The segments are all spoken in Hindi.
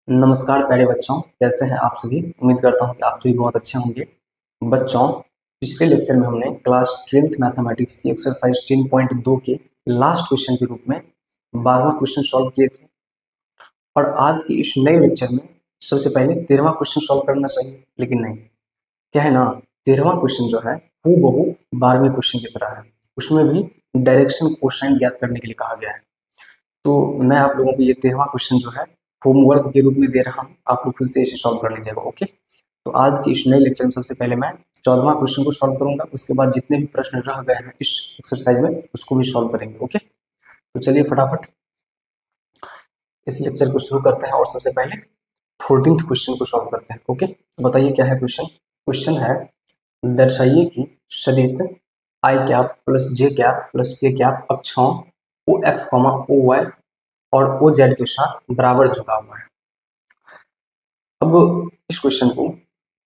नमस्कार प्यारे बच्चों, कैसे हैं आप सभी। उम्मीद करता हूं कि आप सभी बहुत अच्छे होंगे। बच्चों, पिछले लेक्चर में हमने क्लास 12th मैथमेटिक्स की एक्सरसाइज 10.2 के लास्ट क्वेश्चन के रूप में 12वां क्वेश्चन सॉल्व किए थे। और आज के इस नए लेक्चर में सबसे पहले 13वां क्वेश्चन सॉल्व करना चाहिए, लेकिन नहीं, क्या है ना, 13वां क्वेश्चन जो है वो बहु 12वें क्वेश्चन की तरह है। उसमें भी डायरेक्शन कोसाइन ज्ञात करने के लिए कहा गया है। तो मैं आप लोगों को ये 13वां क्वेश्चन जो है होमवर्क के रूप में दे रहा हूँ, आप लोग खुद से इसे सॉल्व कर लीजिएगा। ओके, तो आज के इस नए लेक्चर में सबसे पहले मैं 14वां क्वेश्चन को सॉल्व करूंगा, उसके बाद जितने भी प्रश्न रह गए हैं इस एक्सरसाइज में उसको भी सॉल्व करेंगे। ओके, तो चलिए फटाफट इस लेक्चर को शुरू करते हैं और सबसे पहले 14th क्वेश्चन को सॉल्व करते हैं। ओके, तो बताइए क्या है क्वेश्चन। क्वेश्चन है, दर्शाइए कि सदिश आई cap plus J cap plus K cap अक्षों ओ एक्स ओ वाई और ओ जेड के साथ बराबर झुका हुआ है। अब इस क्वेश्चन को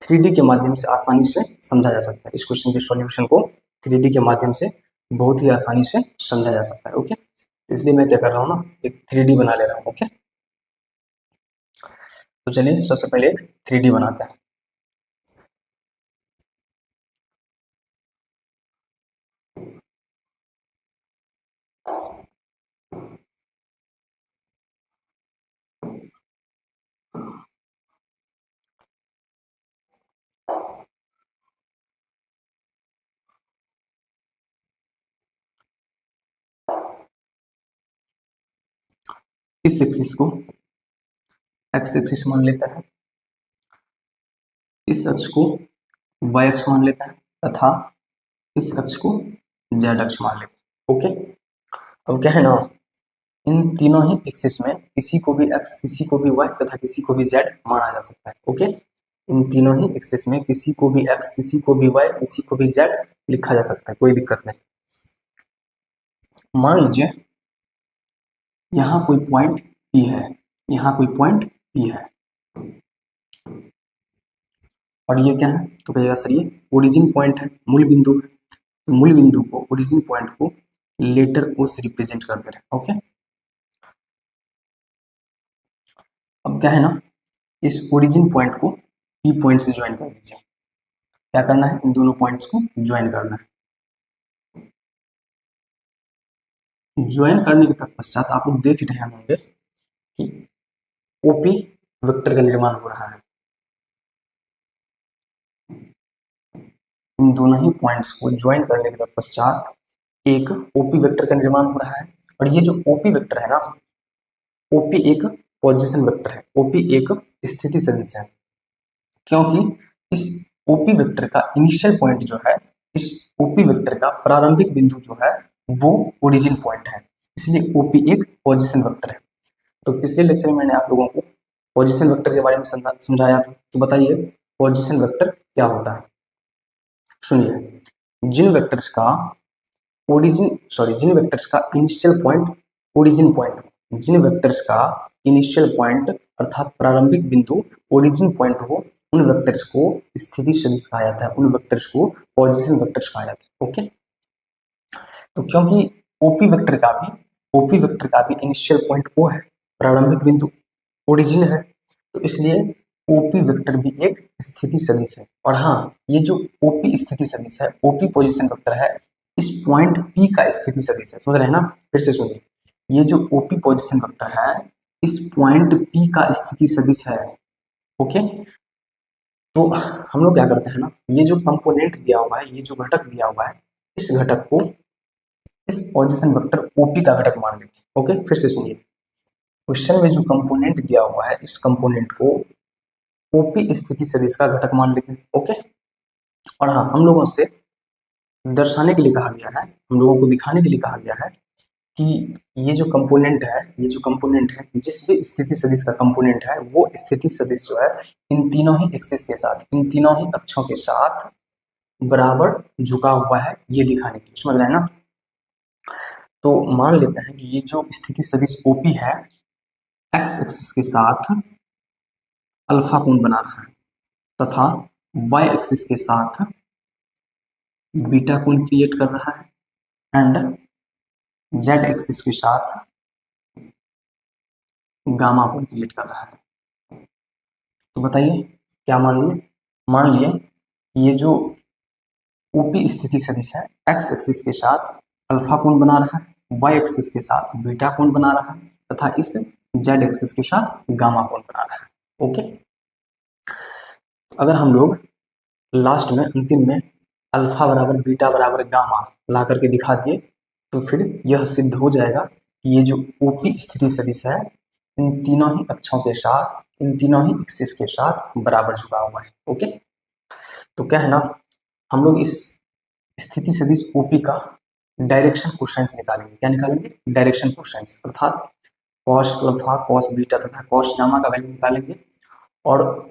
3D के माध्यम से आसानी से समझा जा सकता है। इस क्वेश्चन के सॉल्यूशन को 3D के माध्यम से बहुत ही आसानी से समझा जा सकता है। ओके, इसलिए मैं क्या कर रहा हूँ ना, एक 3D बना ले रहा हूँ। ओके, तो चलिए सबसे पहले एक 3D बनाते हैं। इस एक्सिस को एक्स एक्सिस मान लेता है, इस अक्ष को वाई अक्ष मान लेता है तथा इस अक्ष को जेड अक्ष मान लेता है। ओके, अब क्या है ना, इन तीनों ही एक्सिस में किसी को भी एक्स, किसी को भी वाई तथा किसी को भी जेड माना जा सकता है। ओके, इन तीनों ही एक्सिस में किसी को भी एक्स, किसी को भी वाई, किसी को भी जेड लिखा जा सकता है, कोई दिक्कत नहीं। मान लीजिए यहाँ कोई पॉइंट पी है, यहाँ कोई पॉइंट पी है और ये क्या है, तो कहिएगा सर ये ओरिजिन पॉइंट है, मूल बिंदु है। तो मूल बिंदु को, ओरिजिन पॉइंट को लेटर ओ से रिप्रेजेंट कर दे रहे हैं। ओके, अब क्या है ना, इस ओरिजिन पॉइंट को पी पॉइंट से ज्वाइन कर दीजिए। क्या करना है, इन दोनों पॉइंट्स को ज्वाइन करना है। ज्वाइन करने के तत्पश्चात आप लोग देख रहे होंगे कि ओपी वेक्टर का निर्माण हो रहा है। इन दोनों ही पॉइंट्स को ज्वाइन करने के तत्पश्चात एक ओपी वेक्टर का निर्माण हो रहा है। और ये जो ओपी वेक्टर है ना, ओपी एक पोजीशन वेक्टर है, ओपी एक स्थिति सदिश है, क्योंकि इस ओपी वेक्टर का इनिशियल पॉइंट जो है, इस ओपी वेक्टर का प्रारंभिक बिंदु जो है वो ओरिजिन पॉइंट है, इसलिए ओपी एक पोजीशन वेक्टर है। तो पिछले लेक्चर में मैंने आप लोगों को पोजीशन वेक्टर के बारे में समझाया था। तो बताइए पोजीशन वेक्टर क्या होता है। सुनिए, जिन वेक्टर्स का जिन वेक्टर्स का इनिशियल पॉइंट ओरिजिन पॉइंट, जिन वेक्टर्स का इनिशियल पॉइंट अर्थात प्रारंभिक बिंदु ओरिजिन पॉइंट हो, उन वेक्टर्स को स्थिति सदिश कहा जाता है, उन वेक्टर्स को पोजीशन वेक्टर्स कहा जाता है। ओके, तो क्योंकि ओपी वेक्टर का भी इनिशियल पॉइंट ओ है, प्रारंभिक बिंदु ओरिजिन है, तो इसलिए ओपी वेक्टर भी एक स्थिति सदिश है। और हाँ, ये जो ओपी स्थिति सदिश है, ओपी पोजीशन वेक्टर है, इस पॉइंट पी का स्थिति सदिश है। समझ रहे हैं ना, फिर से सुनिए, ये जो ओपी पोजीशन वेक्टर है इस पॉइंट पी का स्थिति सदिश है। ओके, तो हम लोग क्या करते हैं ना, ये जो कंपोनेंट दिया हुआ है, ये जो घटक दिया हुआ है, इस घटक को इस पोजीशन वेक्टर ओपी का घटक मान लेते हैं। ओके, फिर से सुनिए, क्वेश्चन में जो कंपोनेंट दिया हुआ है इस कंपोनेंट को ओपी स्थिति सदिश का घटक मान लेते हैं। ओके, और हाँ, हम लोगों से दर्शाने के लिए कहा गया है, हम लोगों को दिखाने के लिए कहा गया है कि ये जो कंपोनेंट है, ये जो कंपोनेंट है, जिस भी स्थिति सदिश का कंपोनेंट है वो स्थिति सदिश जो है इन तीनों ही एक्सिस के साथ, इन तीनों ही अक्षों के साथ बराबर झुका हुआ है, ये दिखाने के लिए। समझ रहे हैं ना, तो मान लेते हैं कि ये जो स्थिति सदिश ओपी है एक्स एक्सिस के साथ अल्फा कोण बना रहा है तथा वाई एक्सिस के साथ बीटा कोण क्रिएट कर रहा है एंड जेड एक्सिस के साथ गामा कोण क्रिएट कर रहा है। तो बताइए क्या मान लिए ये जो ओपी स्थिति सदिश है एक्स एक्सिस के साथ अल्फा कोण बना रहा है, वाई एक्सिस के साथ बीटा कोण बना रहा है तथा इस जेड एक्सिस के साथ गामा कोण बना रहा है। ओके, अगर हम लोग लास्ट में अंतिम में अल्फा बराबर बीटा बराबर गामा ला करके दिखा दिए तो फिर यह सिद्ध हो जाएगा कि ये जो ओपी स्थिति सदिश है इन तीनों ही अक्षों के साथ, इन तीनों ही एक्सिस के साथ बराबर झुका हुआ है। ओके, तो क्या है ना, हम लोग इस स्थिति सदिश ओपी का डायरेक्शन कोसाइंस निकालेंगे। क्या निकालेंगे? डायरेक्शन कोसाइंस, अर्थात कॉस अल्फा कॉस बीटा तथा कॉस गामा का वैल्यू निकालेंगे और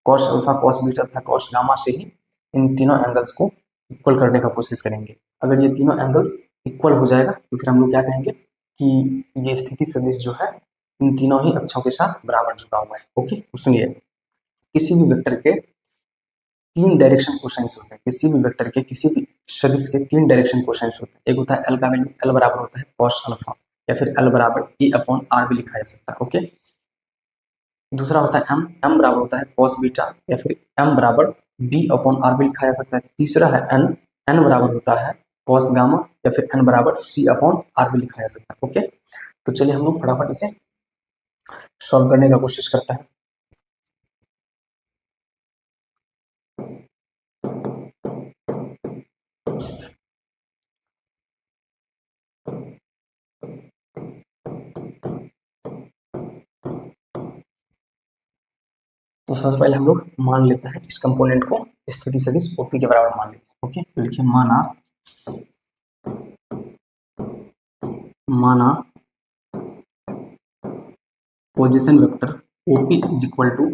कॉस अल्फा कॉस बीटा तथा कॉस गामा से ही इन तीनों एंगल्स को इक्वल करने का कोशिश करेंगे। अगर ये तीनों एंगल्स इक्वल हो जाएगा तो फिर हम लोग क्या कहेंगे कि ये स्थिति सदिश जो है इन तीनों ही अक्षों के साथ बराबर झुका हुआ है। ओके, तो सुनिए, किसी भी वेक्टर के तीन डायरेक्शन कोसाइंस होते हैं, किसी भी वेक्टर के किसी भी सदिश के तीन डायरेक्शन कोसाइंस होते हैं। एक होता है एल का वैल्यू, एल बराबर होता है कॉस अल्फा या फिर एल बराबर ए अपॉन आर भी लिखा जा सकता है। ओके, दूसरा होता है एम, एम बराबर होता है कॉस बीटा या फिर एम बराबर बी अपॉन आर भी लिखा जा सकता है। तीसरा है एन, एन बराबर होता है कॉस गामा या फिर एन बराबर सी अपॉन आर भी लिखा जा सकता है। ओके, तो चलिए हम लोग फटाफट इसे सॉल्व करने का कोशिश करते हैं। तो सबसे पहले हम लोग मान लेते हैं इस कंपोनेंट को स्थिति सदिश ओपी के बराबर मान लेते हैं। ओके, तो लिखिए माना position vector OP is equal to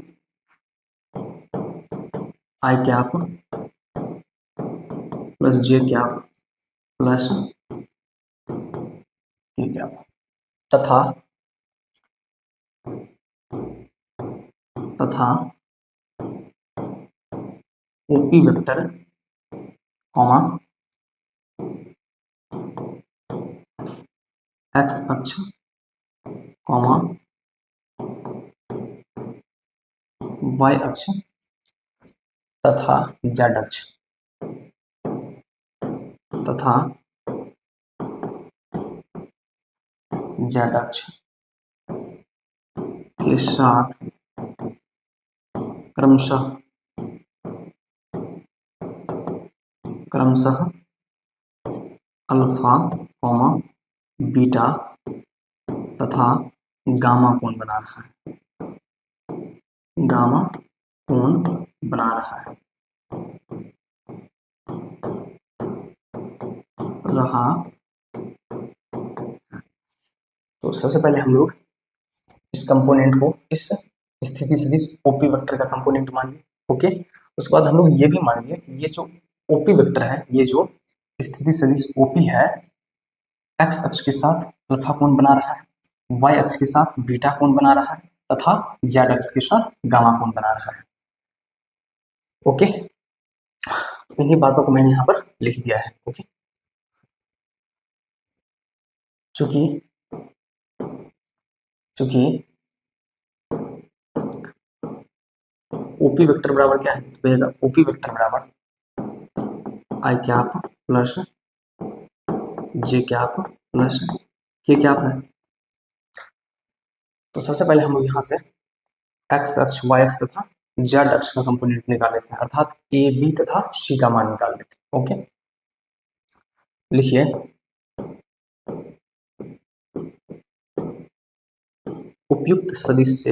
I cap plus J cap plus K cap तथा ओपी वेक्टर कॉमा एक्स अक्ष कॉमा वाई अक्ष तथा जेड अक्ष के साथ क्रमशः अल्फा कॉमा बीटा तथा गामा कोण बना रहा है, तो सबसे पहले हम लोग इस कंपोनेंट को इस स्थिति सदिश ओपी वेक्टर का कंपोनेंट मान लिए। ओके, उसके बाद हम लोग ये भी मान लिए कि ये जो ओपी वेक्टर है, ये जो स्थिति सदिश ओपी है, एक्स अक्ष के साथ अल्फा कोण बना रहा है, वाई अक्ष के साथ बीटा कोण बना रहा है तथा जेड अक्ष के साथ गामा कोण बना रहा है। ओके, इन्हीं बातों को मैंने यहाँ पर लिख दिया है। ओके, चूंकि ओपी वेक्टर बराबर क्या है, तो ओपी वेक्टर बराबर आई cap plus J cap plus K cap है। तो सबसे पहले हम लोग यहाँ से एक्स अक्ष वाई अक्ष तथा जेड अक्ष का कंपोनेंट निकाल लेते हैं, अर्थात ए बी तथा सी का मान निकाल लेते हैं। ओके, लिखिए उपयुक्त सदिश से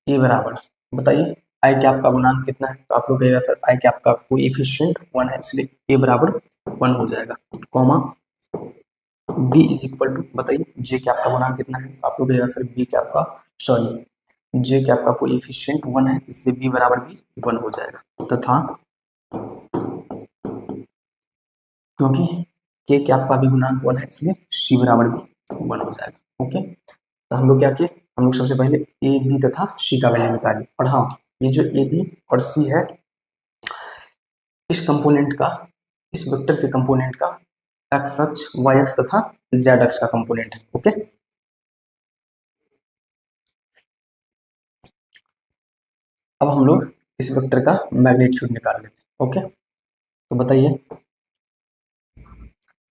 ए बराबर, बताइए आई कैप का गुणांक कितना है, तो आप लोग कहेगा सर आई कैप का कोएफिशिएंट 1 है इसलिए ए बराबर 1 हो जाएगा, comma B is equal to, बताइए जे कैप का गुणांक कितना है, तो आप लोग कहेगा सर बी कैप का जे कैप का कोएफिशिएंट 1 है इसलिए बी बराबर भी 1 हो जाएगा तथा क्योंकि के कैप का भी गुणांक 1 है इसलिए सी बराबर भी 1 हो जाएगा। ओके, तो हम लोग क्या किए, हम लोग सबसे पहले ए बी तथा सी का वैल्यू निकालिए। और हाँ, ये जो ए बी और सी है इस कंपोनेंट का इस वेक्टर के कंपोनेंट का एक्स अक्ष, वाई अक्ष तथा जेड अक्ष का कंपोनेंट है। ओके, अब हम लोग इस वेक्टर का मैग्नीट्यूड निकाल लेते हैं। ओके, तो बताइए,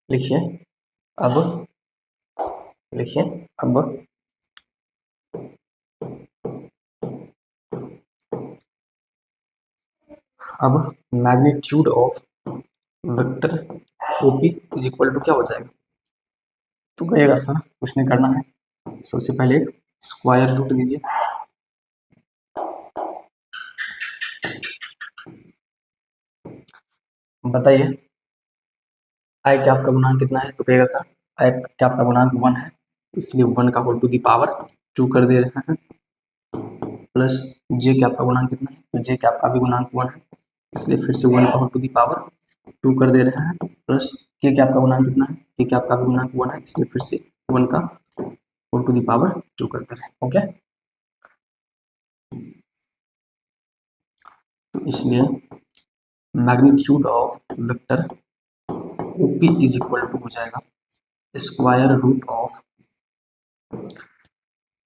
लिखिए, अब लिखिए, अब magnitude of vector OP is equal to क्या हो जाएगा? तो कहेगा सर कुछ नहीं करना है, सबसे पहले एक स्क्वायर रूट लीजिए, बताइए आई कैप का गुणांक कितना है? तो कहेगा सर आई कैप का गुणांक 1 है, इसलिए 1 का होल टू दी पावर 2 कर दे रहे हैं, प्लस जे कैप का गुणांक कितना है? तो जे कैप का भी गुणांक 1 है, इसलिए फिर से 1 का होल टू दी पावर 2 कर दे रहे हैं, प्लस के कैप का गुणांक कितना है? के कैप का भी गुणांक 1 है, इसलिए फिर से 1 का होल टू दी पावर 2 कर दे रहे हैं। ओके, तो इसलिए magnitude of vector OP is equal to हो जाएगा स्क्वायर रूट ऑफ,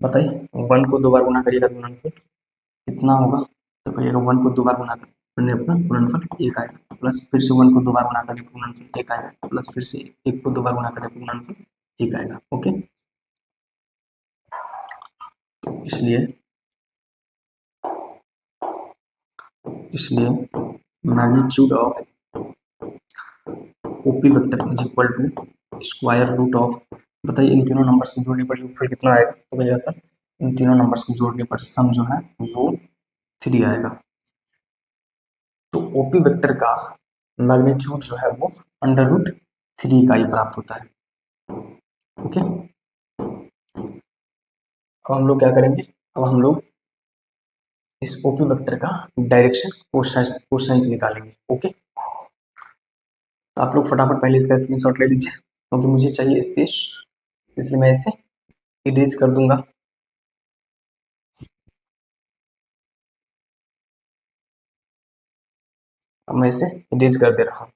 बताइए 1 को 2 बार गुना करिएगा तो गुणनफल कितना होगा? तो कहिएगा 1 को 2 बार गुना करने पर गुणनफल 1 आएगा, प्लस फिर से 1 को 2 बार गुना करने पर गुणनफल 1 आएगा, प्लस फिर से 1 को 2 बार गुना करने पर गुणनफल 1 आएगा। ओके, तो इसलिए magnitude of OP vector is equal to square root of, बताइए इन तीनों नंबर को जोड़ने पर योगफल कितना आएगा? तो भैया सर इन तीनों नंबर्स को जोड़ने पर सम जो है वो 3 आएगा। तो ओपी वेक्टर का मैग्नीट्यूड जो है वो √3 का ही प्राप्त होता है। ओके, अब हम लोग क्या करेंगे? अब हम लोग इस ओपी वेक्टर का डायरेक्शन कोसाइन निकालेंगे। ओके, तो आप लोग फटाफट पहले इसका स्क्रीनशॉट ले लीजिए, क्योंकि मुझे चाहिए स्पेस, इसलिए मैं इसे इरेज कर दूंगा। अब मैं इसे इरेज कर दे रहा हूँ।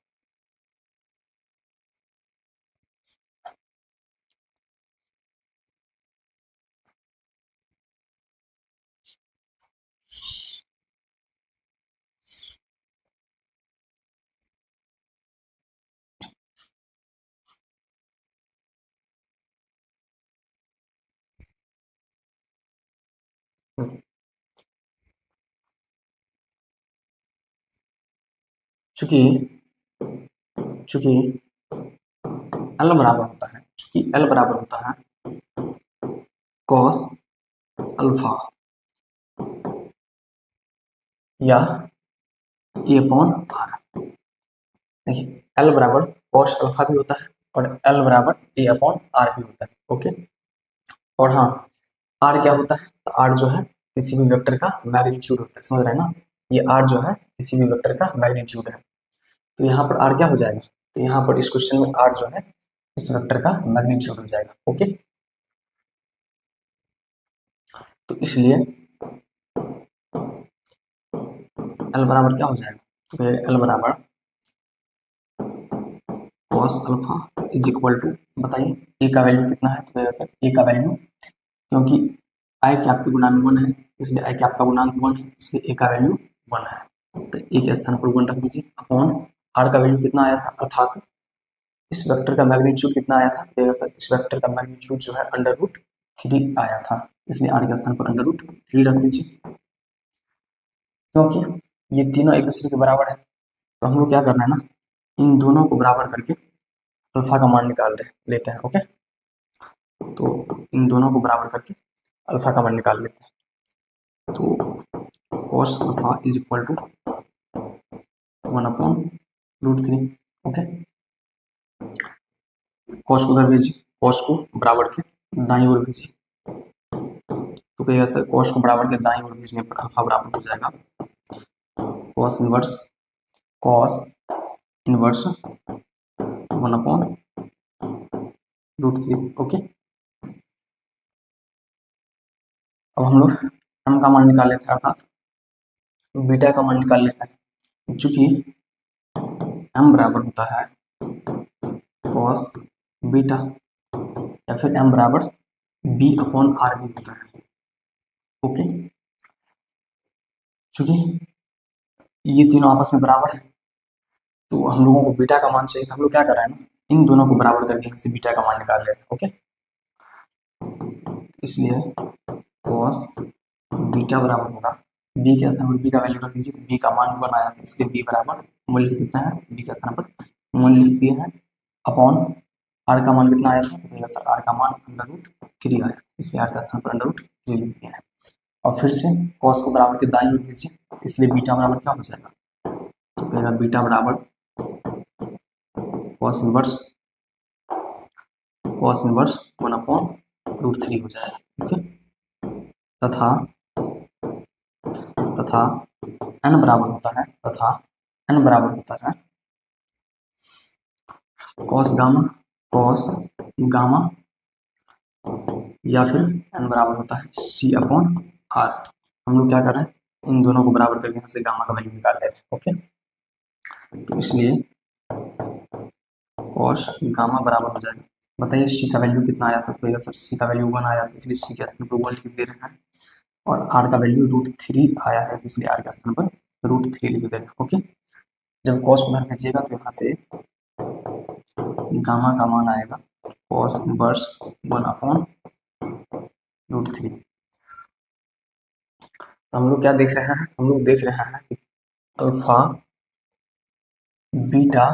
चूंकि चूंकि एल बराबर होता है, चूंकि एल बराबर होता है कॉस अल्फा या ए अपॉन आर। देखिए एल बराबर कॉस अल्फा भी होता है और एल बराबर ए अपॉन आर भी होता है। ओके, और हाँ आर क्या होता है? तो आर जो है किसी भी वेक्टर का मैग्नीट्यूड होता है, समझ रहे हैं ना? ये आर जो है किसी भी वेक्टर का मैग्नीट्यूड है, तो यहाँ पर आर क्या हो जाएगा? तो यहाँ पर इस क्वेश्चन में आर जो है इस वेक्टर का मैग्नीट्यूड हो जाएगा। ओके, तो इसलिए एल बराबर क्या हो जाएगा? तो एल बराबर cos alpha is equal to, बताइए ए का वैल्यू कितना है? तो सर ए का वैल्यू, क्योंकि आई कैप की गुणांक 1 है, इसलिए आई कैप का गुणांक 1 है, इसलिए ए का वैल्यू 1 है, तो ए के स्थान पर 1 रख दीजिए, अपॉन आर का वैल्यू कितना आया था, अर्थात इस वेक्टर का मैग्नीट्यूड कितना आया था? तो सर इस वेक्टर का मैग्नीट्यूड जो है √3 आया था, इसलिए आर के स्थान पर √3 रख दीजिए। क्योंकि ये तीनों एक दूसरे के बराबर है, तो हम लोग क्या करना है ना, इन दोनों को बराबर करके अल्फा का मान निकाल लेते हैं। ओके, तो इन दोनों को बराबर करके अल्फा का मान निकाल लेते हैं। तो cos alpha is equal to 1/√3। Okay, cos को उधर भेजिए, cos को बराबर के दाईं ओर भेजिए, तो कहिएगा सर cos को बराबर के दाईं ओर भेजने पर अल्फा बराबर हो जाएगा cos इनवर्स 1/√3। ओके, अब हम लोग m का मान निकाल लेते हैं, अर्थात बीटा का मान निकाल लेते हैं। चूंकि m बराबर होता है cos बीटा, या फिर m बराबर b अपॉन r भी होता है। ओके, चूंकि ये तीनों आपस में बराबर है तो हम लोगों को बीटा का मान चाहिए, हम लोग क्या कर रहे हैं ना, इन दोनों को बराबर करके यहाँ से बीटा का मान निकाल ले रहे हैं। ओके, इसलिए cos बीटा बराबर होगा b के स्थान पर b का वैल्यू रख दीजिए, तो b का मान 1 आया, इसलिए b बराबर मूल्य कितना है, b के स्थान पर मूल्य लिख दिए हैं अपॉन r का मान कितना आया था, तो सर r का मान √3 आया, इसलिए r का स्थान पर √3 लिख दिया है। और फिर से cos को बराबर के दाईं ओर लीजिए, इसलिए बीटा बराबर क्या हो जाएगा, तो कहेगा बीटा बराबर cos इनवर्स 1/√3 हो जाएगा। ओके, तथा n बराबर होता है cos गामा या फिर n बराबर होता है C/R। हम लोग क्या कर रहे हैं, इन दोनों को बराबर करके यहाँ से गामा का वैल्यू निकाल ले रहे हैं। ओके, तो इसलिए cos गामा बराबर हो जाएगा, बताइए C का वैल्यू कितना आया था, तो सर C का वैल्यू 1 आया था, इसलिए C के स्थान पर 1 लिख दे रहे हैं, और R का वैल्यू √3 आया है, तो इसलिए R के स्थान पर √3 लिख दे रहे हैं। ओके, जब cos को बाहर भेजिएगा तो यहाँ से गामा का मान आएगा cos इनवर्स 1/√3। तो हम लोग क्या देख रहे हैं, हम लोग देख रहे हैं कि अल्फा, बीटा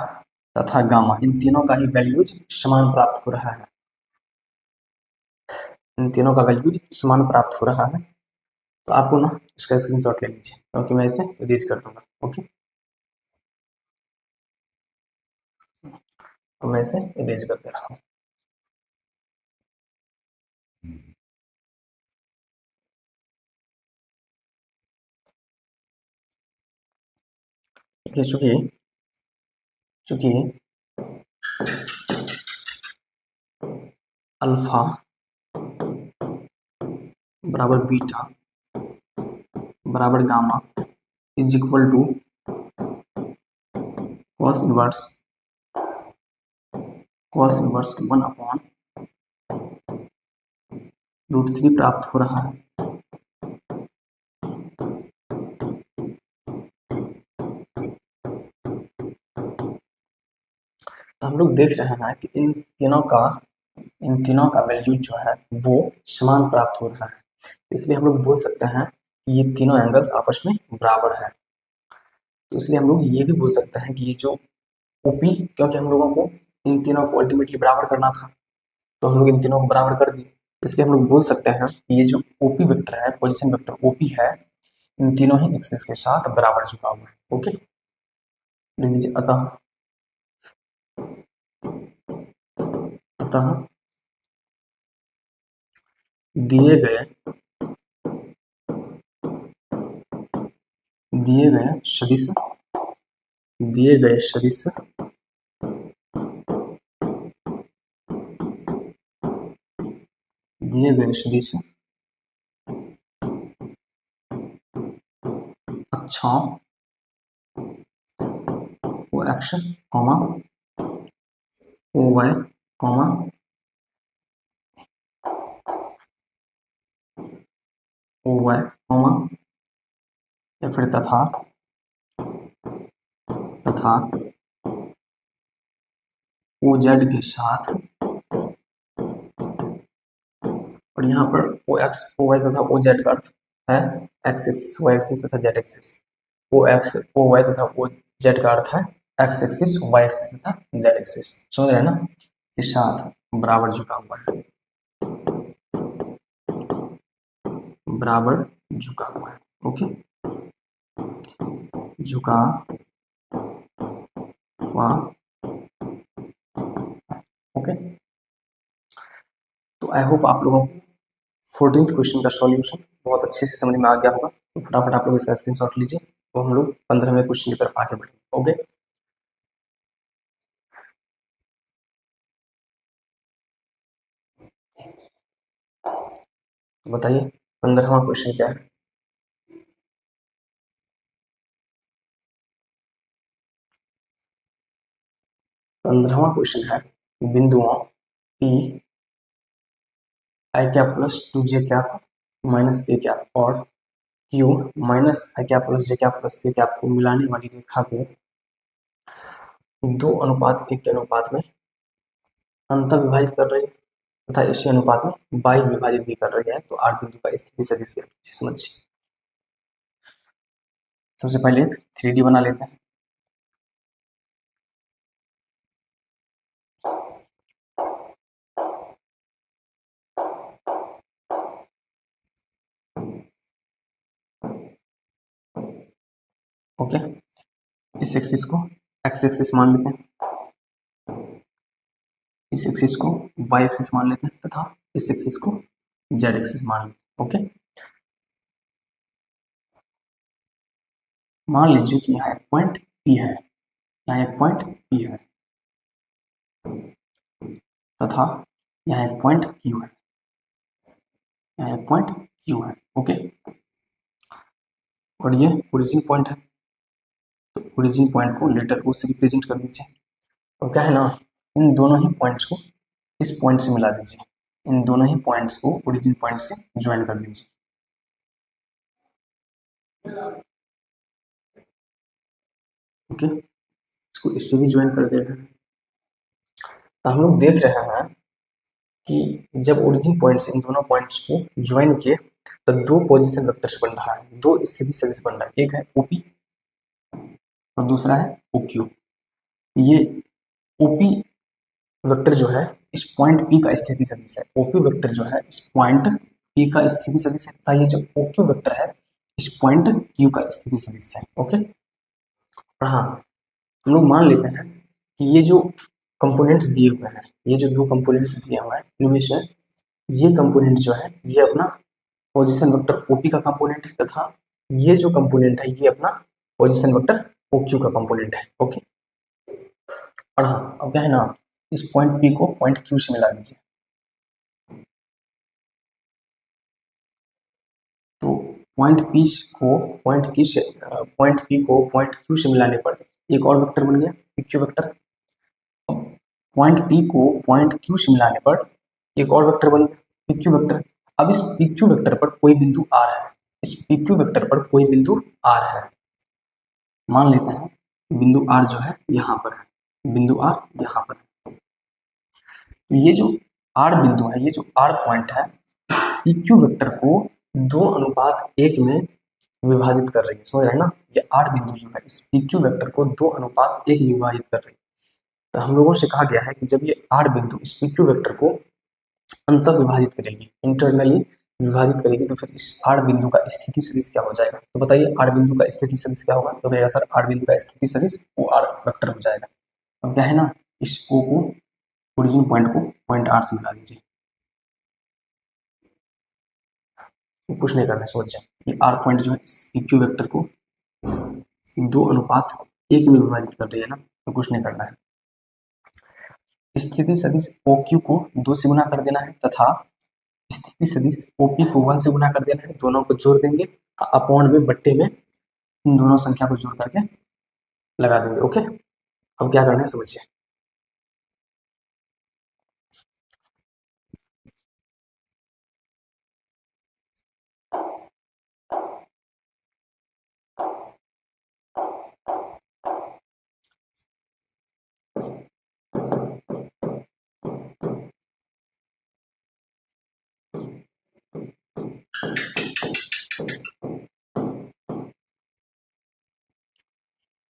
तथा गामा इन तीनों का ही वैल्यूज समान प्राप्त हो रहा है, इन तीनों का वैल्यूज समान प्राप्त हो रहा है। तो आपको ना इसका स्क्रीनशॉट ले लीजिए, क्योंकि मैं इसे इरेज कर दूंगा। ओके, तो मैं इसे इरेज कर दे रहा हूँ। ठीक है, चूंकि अल्फा बराबर बीटा बराबर gamma is equal to cos inverse 1/√3 प्राप्त हो रहा है। तो हम लोग देख रहे हैं कि इन तीनों का वैल्यू जो है वो समान प्राप्त हो रहा है, इसलिए हम लोग बोल सकते हैं कि ये तीनों एंगल्स आपस में बराबर है। तो इसलिए हम लोग ये भी बोल सकते हैं कि ये जो ओपी, क्योंकि हम लोगों को इन तीनों को अल्टीमेटली बराबर करना था, तो हम लोग इन तीनों को बराबर कर दिए, इसलिए हम लोग बोल सकते हैं कि ये जो ओपी वेक्टर है, पोजीशन वेक्टर ओपी है, इन तीनों ही एक्सिस के साथ बराबर झुका हुआ है। ओके, लिख लीजिए अतः दिए गए सदिश दिए गए सदिश अक्षों O X comma O Y comma O Y comma या फिर तथा ओ जेड के साथ, और यहाँ पर ओ एक्स ओ वाई तथा ओ जेड का अर्थ है एक्स एक्सिस वाई एक्सिस तथा जेड एक्सिस। ओ एक्स ओ वाई तथा ओ जेड का अर्थ है एक्स एक्सिस वाई एक्सिस तथा जेड एक्सिस, समझ रहे हैं ना, के साथ बराबर झुका हुआ है, बराबर झुका हुआ है। ओके, झुका हुआ। ओके, तो आई होप आप लोगों को 14th क्वेश्चन का सॉल्यूशन बहुत अच्छे से समझ में आ गया होगा। तो फटाफट आप लोग इसका स्क्रीनशॉट लीजिए, तो हम लोग 15वें क्वेश्चन की तरफ आगे बढ़ेंगे। ओके, तो बताइए 15वां क्वेश्चन क्या है। 15वां क्वेश्चन है बिंदुओं P I cap plus 2j cap minus K cap और Q minus I cap plus J cap plus K cap को मिलाने वाली रेखा को 2:1 के अनुपात में अंतर विभाजित कर रही है तथा इसी अनुपात में बाई विभाजित भी कर रही है। तो 8 बिंदु का स्थिति सदिश समझिए। सबसे पहले 3D बना लेते हैं। ओके, इस एक्सिस को एक्स एक्सिस मान लेते हैं, इस एक्सिस को वाई एक्सिस मान लेते हैं तथा इस एक्सिस को जेड एक्सिस मान लेते हैं। ओके, मान लीजिए कि यहाँ एक पॉइंट P है, यहाँ एक पॉइंट P है तथा यहाँ एक पॉइंट Q है, यहाँ एक पॉइंट Q है। ओके, और ये ओरिजिन पॉइंट है, तो ओरिजिन पॉइंट को लेटर O से रिप्रेजेंट कर दीजिए। तो क्या है ना, इन दोनों ही पॉइंट्स को इस पॉइंट से मिला दीजिए, इन दोनों ही पॉइंट्स को ओरिजिन पॉइंट से ज्वाइन कर दीजिए। ओके, इसको इससे भी ज्वाइन कर देगा। तो हम लोग देख रहे हैं कि जब ओरिजिन पॉइंट से इन दोनों पॉइंट्स को ज्वाइन किए तो दो पोजीशन वेक्टर्स बन रहा है, दो स्थिति सदिश बन रहा है। एक है ओपी और दूसरा है ओक्यू। ये ओपी वेक्टर जो है इस पॉइंट पी का स्थिति सदिश है, ओपी वेक्टर जो है इस पॉइंट पी का स्थिति सदिश है। ये जो ओक्यू वेक्टर है इस पॉइंट क्यू का स्थिति सदिश है। ओके, और हाँ, हम लोग मान लेते हैं कि ये जो कंपोनेंट्स दिए हुए हैं, ये जो दो कंपोनेंट्स दिए हुए हैं इनमें से ये कंपोनेंट जो है ये अपना पोजीशन वेक्टर ओपी का कंपोनेंट है तथा ये जो कंपोनेंट है ये अपना पोजीशन वेक्टर ओक्यू का कंपोनेंट है। ओके, और हाँ, अब क्या है ना, इस पॉइंट पी को पॉइंट क्यू से मिला दीजिए। तो पॉइंट पी को पॉइंट क्यू से मिलाने पर एक और वेक्टर बन गया PQ वेक्टर। पॉइंट पी को पॉइंट क्यू से मिलाने पर एक और वेक्टर बन गया PQ वेक्टर। अब इस PQ वेक्टर पर कोई बिंदु R है, इस PQ वेक्टर पर कोई बिंदु R है, मान लेते हैं बिंदु R जो है यहाँ पर है, बिंदु R यहाँ पर है। तो ये जो R बिंदु है, ये जो R पॉइंट है PQ वेक्टर को 2:1 में विभाजित कर रही है। समझ रहे हैं ना, ये R बिंदु जो है इस PQ वेक्टर को 2:1 में विभाजित कर रही है। तो हम लोगों से कहा गया है कि जब ये R बिंदु इस PQ वेक्टर को अंतर विभाजित करेगी, इंटरनली विभाजित करेगी, तो फिर इस R बिंदु का स्थिति सदिश क्या हो जाएगा? तो बताइए R बिंदु का स्थिति सदिश क्या होगा? तो कहेगा सर R बिंदु का स्थिति सदिश वो R वेक्टर हो जाएगा। अब क्या है ना, इस O को ओरिजिन पॉइंट को पॉइंट R से मिला दीजिए, कुछ नहीं करना है, समझ जाए। ये R पॉइंट जो है इस PQ वेक्टर को 2:1 में विभाजित कर रही है ना, तो कुछ नहीं करना है। स्थिति सदिश OQ को 2 से गुना कर देना है तथा स्थिति सदिश OP को 1 से गुना कर देना है, दोनों को जोड़ देंगे अपॉन में बट्टे में इन दोनों संख्या को जोड़ करके लगा देंगे। ओके, अब क्या करना है समझिए।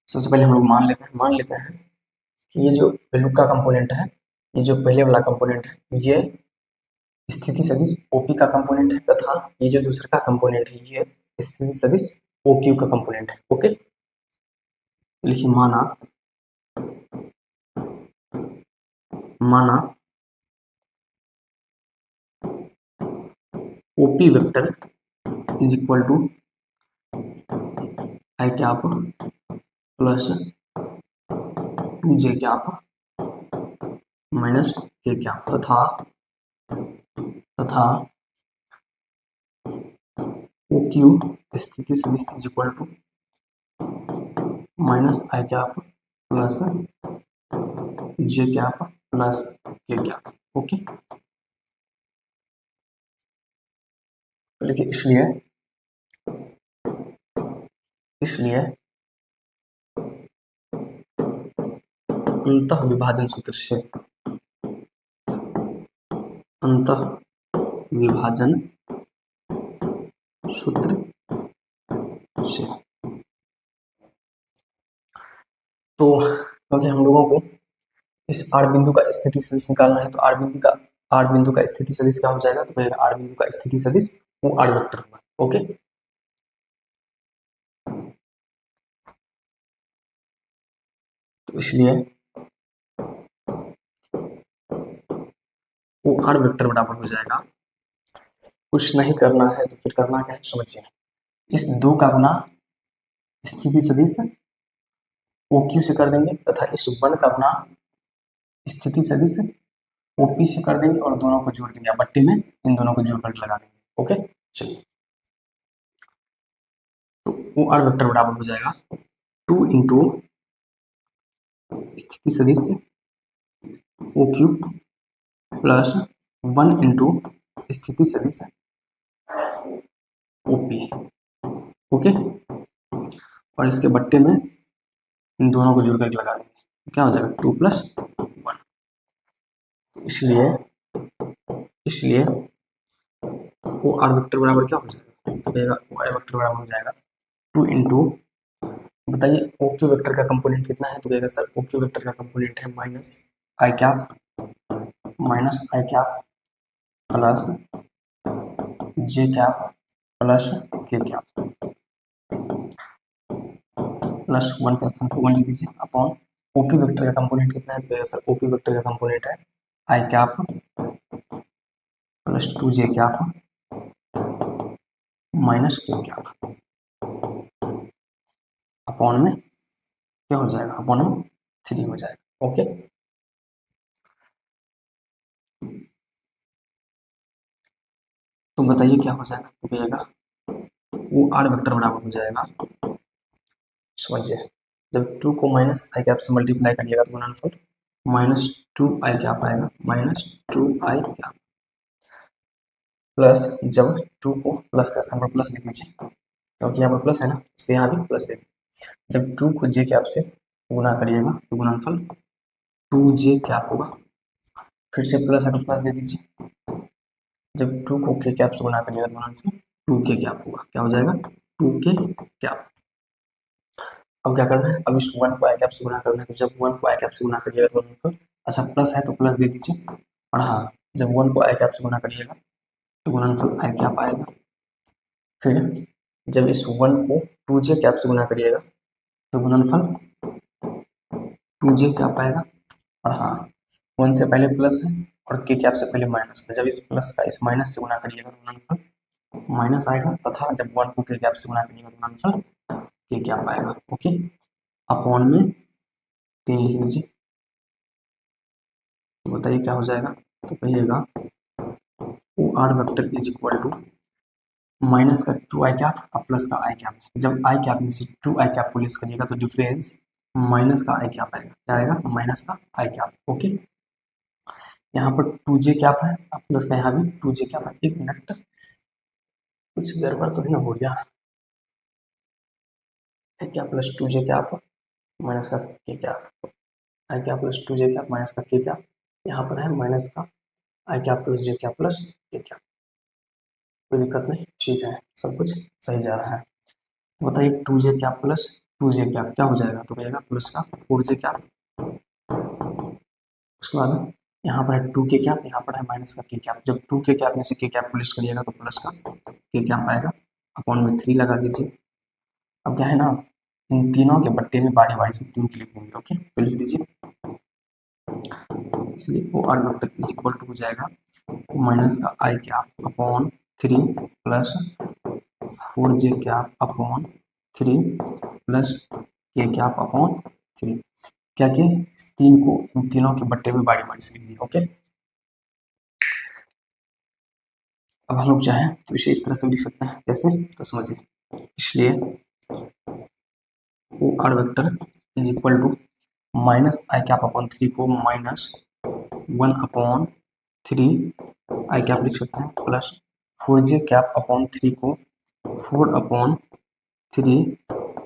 सबसे पहले हम लोग मान लेते हैं कि ये जो वैल्यू का कंपोनेंट है, ये जो पहले वाला कंपोनेंट है ये स्थिति सदिश OP का कंपोनेंट है तथा ये जो दूसरा का कंपोनेंट है ये स्थिति सदिश OQ का कंपोनेंट है। ओके, लिखिए माना OP vector is equal to I cap plus 2j cap minus k cap तथा OQ स्थिति सदिश is equal to minus I cap plus J cap plus K cap. Okay, तो देखिए इसलिए अंतः विभाजन सूत्र से अंतः विभाजन सूत्र से, तो क्योंकि हम लोगों को इस आर बिंदु का स्थिति सदिश निकालना है, तो आर बिंदु का स्थिति सदिश क्या हो जाएगा, तो आर बिंदु का स्थिति सदिश वो आर वेक्टर होगा। ओके, तो इसलिए वो आर वेक्टर बराबर हो जाएगा, कुछ नहीं करना है तो फिर करना क्या है समझिए, इस 2 का गुना स्थिति सदिश OQ से कर देंगे तथा इस 1 का गुना स्थिति सदिश OP से कर देंगे और दोनों को जोड़ देंगे, बट्टी में इन दोनों को जोड़ करके लगा देंगे। ओके, चलिए, तो वो आर वेक्टर बराबर हो जाएगा 2 इंटू स्थिति सदिश OQ प्लस 1 इंटू स्थिति सदिश OP। ओके, और इसके बट्टे में इन दोनों को जोड़ करके लगा देंगे, क्या हो जाएगा 2 प्लस 1। इसलिए वो आर वेक्टर बराबर क्या हो जाएगा, तो आर वेक्टर बराबर हो जाएगा 2 इंटू, बताइए OQ वेक्टर का कंपोनेंट कितना है, तो कहेगा सर OQ वेक्टर का कंपोनेंट है minus I cap plus J cap plus K cap, plus 1 का स्थान पर 1 लिख दीजिए अपॉन OP वेक्टर का कंपोनेंट कितना है, तो कहेगा सर OP वेक्टर का कंपोनेंट है आई cap plus 2 J cap minus K cap, upon में क्या हो जाएगा, अपॉन में 3 हो जाएगा। ओके, तो बताइए क्या हो जाएगा, तो कहिएगा वो आर वेक्टर बराबर हो जाएगा, समझिए, जब 2 को माइनस आई कैप से मल्टीप्लाई करिएगा तो गुणनफल माइनस 2 आई कैप आएगा, माइनस 2 आई कैप प्लस, जब 2 को प्लस का स्थान पर प्लस लिख दीजिए क्योंकि यहाँ पर प्लस है ना, इसलिए यहाँ भी प्लस लिख, जब 2 को जे कैप से गुना करिएगा तो गुणनफल 2 जे कैप होगा, फिर से प्लस है तो प्लस दे दीजिए, जब 2 को के कैप से गुना करिएगा तो गुणनफल 2 के कैप होगा, क्या हो जाएगा 2 के कैप। अब क्या करना है, अब इस 1 को आई कैप से गुना करना है, तो जब 1 को आई कैप से गुना करिएगा तो गुणनफल, अच्छा प्लस है तो प्लस दे दीजिए, और हाँ जब 1 को आई कैप से गुना करिएगा तो गुणनफल आई कैप आएगा, फिर जब इस 1 को 2 जे कैप से गुना करिएगा तो गुणनफल 2 जे कैप आएगा, और हाँ 1 से पहले प्लस है और के कैप से पहले माइनस, तो जब इस प्लस का इस माइनस से गुना करिएगा तो गुणनफल माइनस आएगा, तथा जब 1 को के कैप से गुना करिएगा तो गुणनफल के कैप आएगा। ओके, अपॉन में 3 लिख दीजिए, तो बताइए क्या हो जाएगा, तो कहिएगा O R vector is equal to minus का 2 आई कैप और प्लस का आई कैप, जब आई कैप में से 2 आई कैप को लेस करिएगा तो डिफरेंस माइनस का आई कैप आएगा, क्या आएगा माइनस का आई कैप। ओके, यहाँ पर 2 जे कैप है और प्लस का यहाँ भी 2 जे कैप है, एक मिनट कुछ गड़बड़ तो नहीं हो गया, क्या प्लस 2 जे कैप माइनस का के कैप, आई cap plus 2 J cap minus का के कैप, यहाँ पर है माइनस का I cap plus J cap plus K cap, कोई दिक्कत नहीं, ठीक है सब कुछ सही जा रहा है। तो बताइए 2 J cap plus 2 J cap क्या हो जाएगा, तो कहेगा प्लस का 4 जे कैप, उसके बाद यहाँ पर है 2 के कैप, यहाँ पर है माइनस का के कैप, जब 2 के कैप में से के कैप प्लस करिएगा तो प्लस का के कैप आएगा, अपॉन में 3 लगा दीजिए। अब क्या है ना, इन तीनों के बट्टे में बारी बारी से 3 के लिख देंगे। ओके, तो लिख दीजिए, इसलिए O R vector is equal to हो जाएगा माइनस का I cap upon 3 plus 4 J cap upon 3 plus K cap upon 3, क्या कि इस 3 को इन तीनों के बट्टे में बारी बारी से लिख दिया। ओके, अब हम लोग चाहें तो इसे इस तरह से लिख सकते हैं, कैसे, तो समझिए, इसलिए O R vector is equal to minus I cap upon 3 को -1/3 आई कैप लिख सकते हैं, प्लस 4j कैप अपॉन 3 को 4/3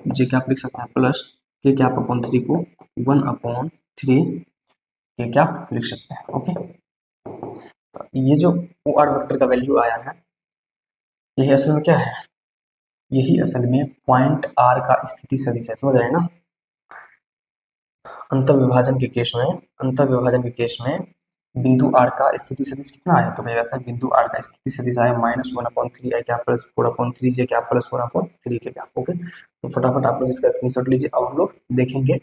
जे कैप लिख सकते हैं, प्लस के कैप अपॉन 3 को 1/3 के कैप लिख सकते हैं। ओके, तो ये जो ओ आर वेक्टर का वैल्यू आया है, यही असल में क्या है, यही असल में पॉइंट आर का स्थिति सदिश है। समझ रहे हैं ना? अंतर विभाजन के केस में बिंदु आर का स्थिति सदिश कितना आया, तो भैया सर बिंदु आर का स्थिति सदिश आया -1/3 आई कैप प्लस 4/3 जे कैप प्लस 1/3 के कैप। ओके, तो फटाफट आप लोग इसका स्क्रीनशॉट लीजिए। अब हम लोग देखेंगे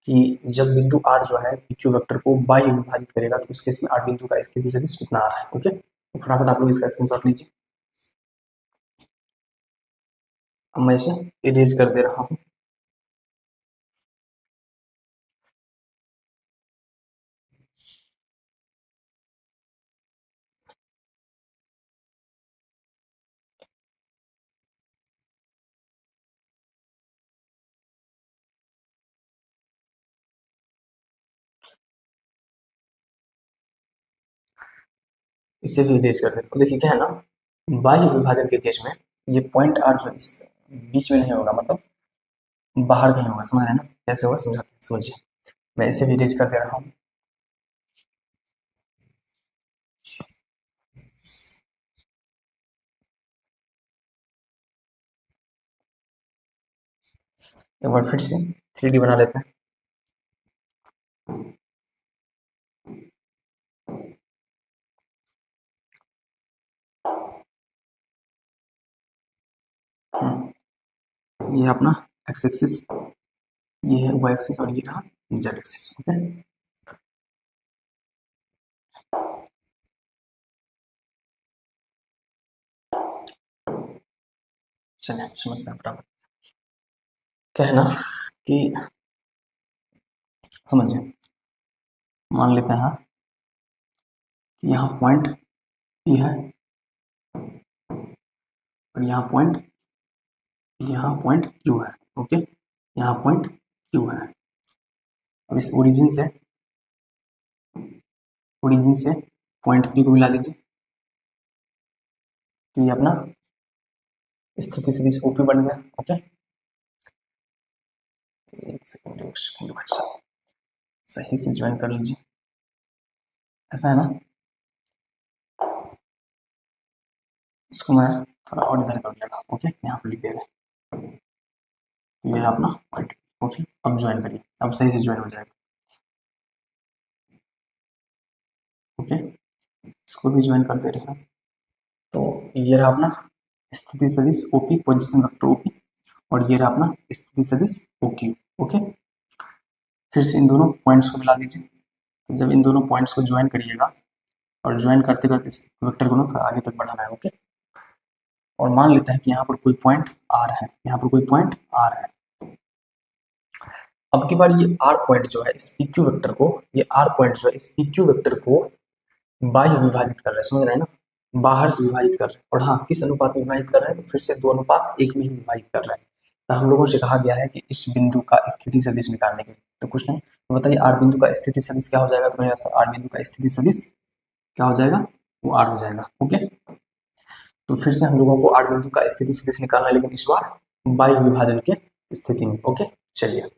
कि जब बिंदु आर जो है PQ वेक्टर को बाह्य विभाजित करेगा तो उस केस में आर बिंदु का स्थिति सदिश कितना आ रहा है। ओके, तो फटाफट आप लोग इसका स्क्रीनशॉट लीजिए। अब मैं इसे इरेज कर दे रहा हूँ। इससे भी इरेज कर दे। तो देखिए क्या है ना, बाह्य विभाजन के केस में ये पॉइंट आर जो इस बीच में नहीं होगा, मतलब बाहर कहीं होगा। समझ रहे हैं ना? कैसे होगा समझाते हैं, समझिए। मैं इसे भी इरेज कर दे रहा हूँ। एक बार फिर से 3D बना लेते हैं। ये अपना एक्स एक्सिस, ये है वाई एक्सिस और ये रहा जेड एक्सिस। ओके, चलिए समझते हैं फटाफट। क्या है ना कि समझिए, मान लेते हैं कि यहाँ पॉइंट P है और यहाँ पॉइंट Q है। ओके, यहाँ पॉइंट Q है। अब इस ओरिजिन से पॉइंट P को मिला दीजिए, तो ये अपना स्थिति सदिश OP बन गया। ओके, एक सेकंड भाई साहब, सही से ज्वाइन कर लीजिए। ऐसा है ना, इसको मैं थोड़ा और इधर कर लेगा। ओके, यहाँ पर लिख दे रहे हैं, तो ये अपना पॉइंट। ओके, अब ज्वाइन करिए, अब सही से ज्वाइन हो जाएगा। ओके, इसको भी ज्वाइन कर दे रहे हैं। तो ये रहा अपना स्थिति सदिश OP, पोजीशन वेक्टर OP, और ये रहा अपना स्थिति सदिश OQ। ओके, फिर से इन दोनों पॉइंट्स को मिला दीजिए। तो जब इन दोनों पॉइंट्स को ज्वाइन करिएगा, और ज्वाइन करते करते इस वेक्टर को ना आगे तक बढ़ाना है। ओके, और मान लेते हैं कि यहाँ पर कोई पॉइंट R है, यहाँ पर कोई पॉइंट R है। अब की बार ये R पॉइंट जो है इस PQ वेक्टर को, ये R पॉइंट जो है इस PQ वेक्टर को बाह्य विभाजित कर रहे हैं। समझ रहे हैं ना? बाहर से विभाजित कर रहे हैं। और हाँ, किस अनुपात में विभाजित कर रहे हैं, तो फिर से 2 अनुपात 1 में ही विभाजित कर रहे हैं। तो हम लोगों से कहा गया है कि इस बिंदु का स्थिति सदिश निकालने के लिए, तो कुछ नहीं, तो बताइए आर बिंदु का स्थिति सदिश क्या हो जाएगा। तो यहाँ आर बिंदु का स्थिति सदिश क्या हो जाएगा, वो आर हो जाएगा। ओके, तो फिर से हम लोगों को आर बिंदु का स्थिति सदिश निकालना है, लेकिन इस बार बाह्य विभाजन के स्थिति में। ओके, चलिए।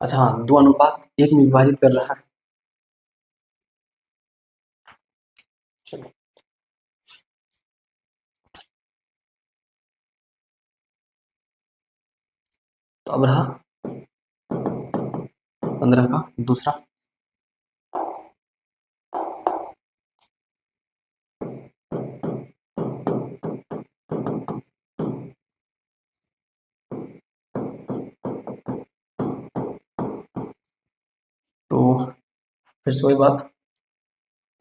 अच्छा हाँ, 2 अनुपात 1 में विभाजित कर रहा है। चलिए, तो अब रहा 15 का दूसरा। तो फिर से वही बात,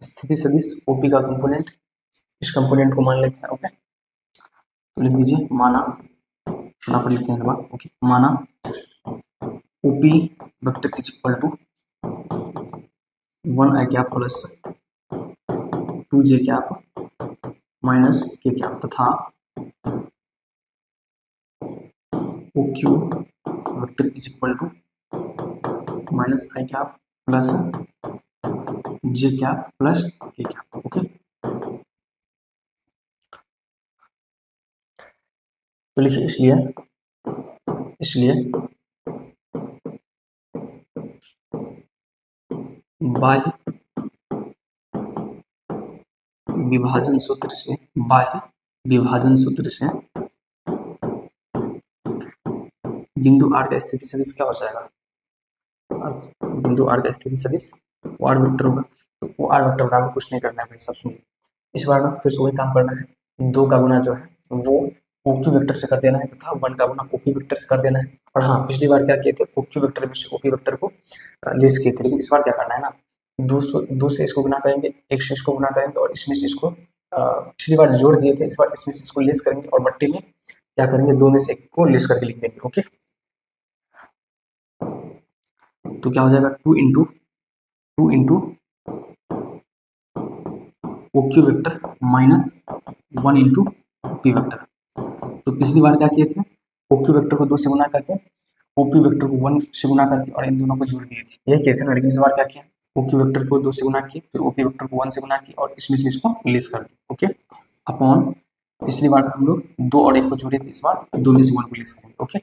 स्थिति सदिश ओपी का कंपोनेंट, इस कंपोनेंट को मान लेते हैं। ओके, तो लिख दीजिए माना, फटाफट लिखते हैं जवाब। ओके, माना OP vector is equal to 1 I cap plus 2 J cap minus K cap, तथा O Q vector is equal to minus I cap plus J cap plus K cap. Okay, तो लिखिए इसलिए बाह्य विभाजन सूत्र से बिंदु आर का स्थिति सदिश क्या हो जाएगा? बिंदु आर का स्थिति सदिश वो आर वेक्टर होगा। तो वो आर वेक्टर बराबर कुछ नहीं करना है भाई, सब सुनिए। इस बार ना फिर से वही काम करना है, 2 का गुना जो है वो ओक्यू वेक्टर से कर देना है तथा 1 का गुना ओपी वेक्टर से कर देना है। और हाँ, पिछली बार क्या किए थे, ओक्यू वेक्टर में से ओपी वेक्टर को लेस किए थे, लेकिन इस बार क्या करना है ना, 2 से इसको गुना करेंगे, 1 से इसको गुना करेंगे और इसमें से इसको पिछली बार जोड़ दिए थे, इस बार इसमें से इसको लेस करेंगे और बट्टे में क्या करेंगे, 2 में से 1 को लेस करके लिख देंगे। ओके, तो क्या हो जाएगा, 2 into OQ vector minus 1 into P vector. तो पिछली बार क्या किए थे, ओक्यू वेक्टर को 2 से गुना करके ओपी वेक्टर को 1 से गुना करके और इन दोनों को जोड़ दिए थे, यही किए थे ना। लेकिन इस बार क्या किया, ओक्यू वेक्टर को 2 से गुना किए, फिर ओपी वेक्टर को 1 से गुना किए और इसमें से इसको लेस कर दिए। ओके, अपॉन पिछली बार हम लोग 2 और 1 को जोड़े थे, इस बार 2 में से 1 को लेस करेंगे। ओके,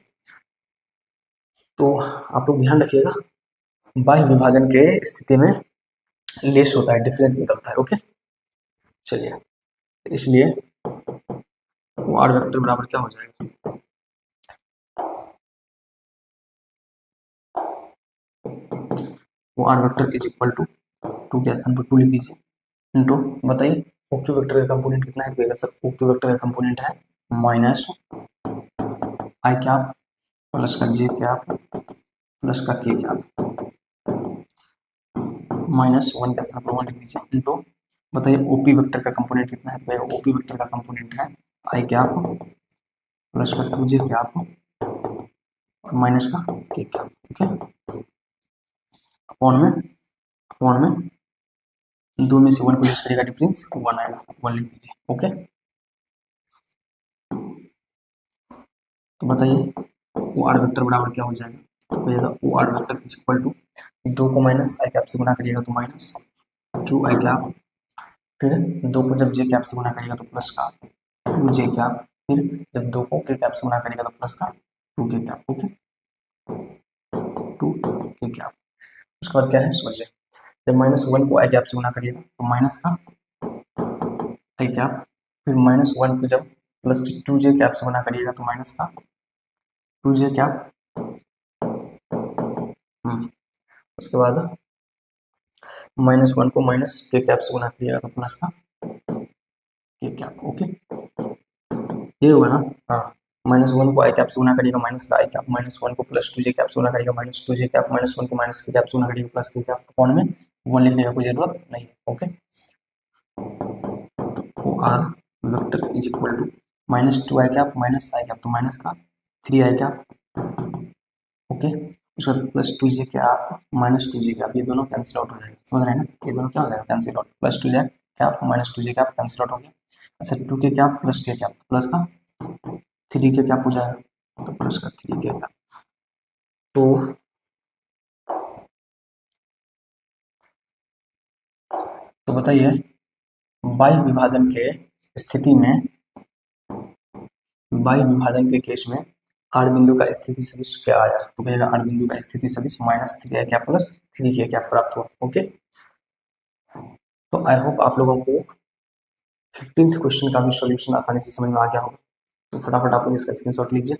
तो आप लोग ध्यान रखिएगा, बाह्य विभाजन के स्थिति में लेस होता है, डिफरेंस निकलता है। ओके, चलिए, इसलिए वो आर वेक्टर बराबर क्या हो जाएगा, O R vector is equal to 2 के स्थान पर 2 लिख दीजिए, इंटू बताइए ओक्यू वेक्टर का कंपोनेंट कितना है, तो सर ओक्यू वेक्टर का कंपोनेंट है माइनस आई कैप प्लस का जे कैप प्लस का के कैप माइनस 1 के स्थान पर 1 लिख दीजिए, इंटू बताइए ओपी वेक्टर का कंपोनेंट कितना है, तो ओपी वेक्टर का कंपोनेंट है आई कैप प्लस का 2 जे कैप और माइनस का के कैप। ओके, अपॉन में 2 में से 1 को लेस करेगा, डिफरेंस 1 आएगा, 1 लिख दीजिए। ओके, तो बताइए ओ आर वेक्टर बराबर क्या हो जाएगा, तो O R vector is equal to 2 को माइनस आई कैप से गुना करिएगा तो माइनस 2 आई कैप, फिर 2 को जब जे कैप से गुना करिएगा तो प्लस का 2 जे कैप, फिर जब 2 को के कैप से गुना करिएगा तो प्लस का 2 के कैप। ओके, 2 के कैप। उसके बाद क्या है समझिए, जब माइनस 1 को आई कैप से गुना करिएगा तो माइनस का आई कैप, फिर माइनस 1 को जब प्लस की 2 जे कैप से गुना करिएगा तो माइनस का 2 जे कैप। उसके बाद माइनस 1 को माइनस के कैप से गुना करिएगा तो प्लस का के कैप। ओके, ये होगा ना, हाँ, माइनस 1 को आई कैप से गुना करिएगा माइनस का आई कैप, माइनस 1 को प्लस 2 जे कैप से गुना करिएगा माइनस 2 जे कैप, माइनस 1 को माइनस के कैप से गुना करिएगा प्लस के कैप, अपॉन में 1 लिखने का कोई जरूरत नहीं है। ओके, तो R vector is equal to minus 2 I cap minus I cap, तो माइनस का 3 आई कैप। ओके, उसका plus 2 J cap minus 2 J cap, ये दोनों कैंसिल आउट हो जाएगा, समझ रहे हैं ना, ये दोनों क्या हो जाएगा, cancel out, plus 2 J cap minus 2 J cap cancel out हो गया। अच्छा, 2 के cap plus K cap, plus का 3 के कैप हो जाएगा, तो प्लस का 3 के कैप। तो बताइए बाह्य विभाजन के स्थिति में, बाह्य विभाजन के केस में आर बिंदु का स्थिति सदिश क्या आया, तो कहेगा आर बिंदु का स्थिति सदिश माइनस 3 आई कैप प्लस 3 के कैप प्राप्त हुआ। ओके, तो आई होप आप लोगों को 15th क्वेश्चन का भी सॉल्यूशन आसानी से समझ में आ गया होगा। तो फटाफट आप लोग इसका स्क्रीनशॉट लीजिए।